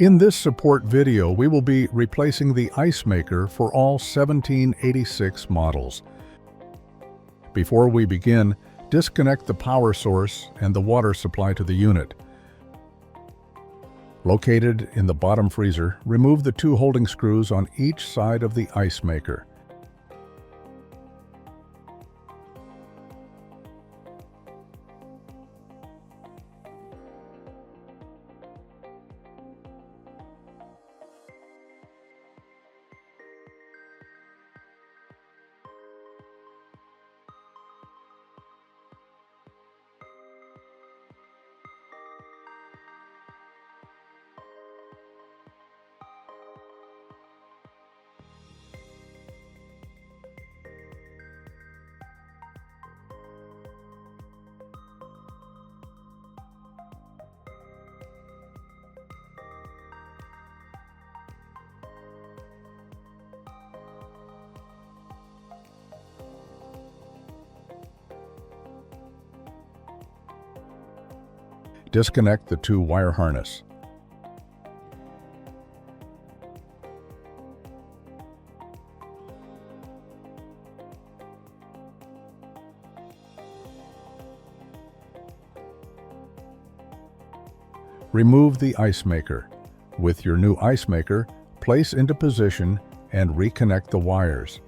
In this support video, we will be replacing the ice maker for all 1786 models. Before we begin, disconnect the power source and the water supply to the unit. Located in the bottom freezer, remove the two holding screws on each side of the ice maker. Disconnect the two wire harness. Remove the ice maker. With your new ice maker, place into position and reconnect the wires.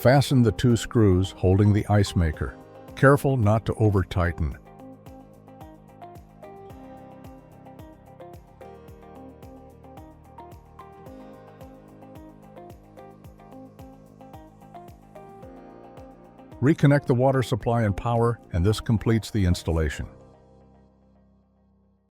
Fasten the two screws holding the ice maker. Careful not to over-tighten. Reconnect the water supply and power, and this completes the installation.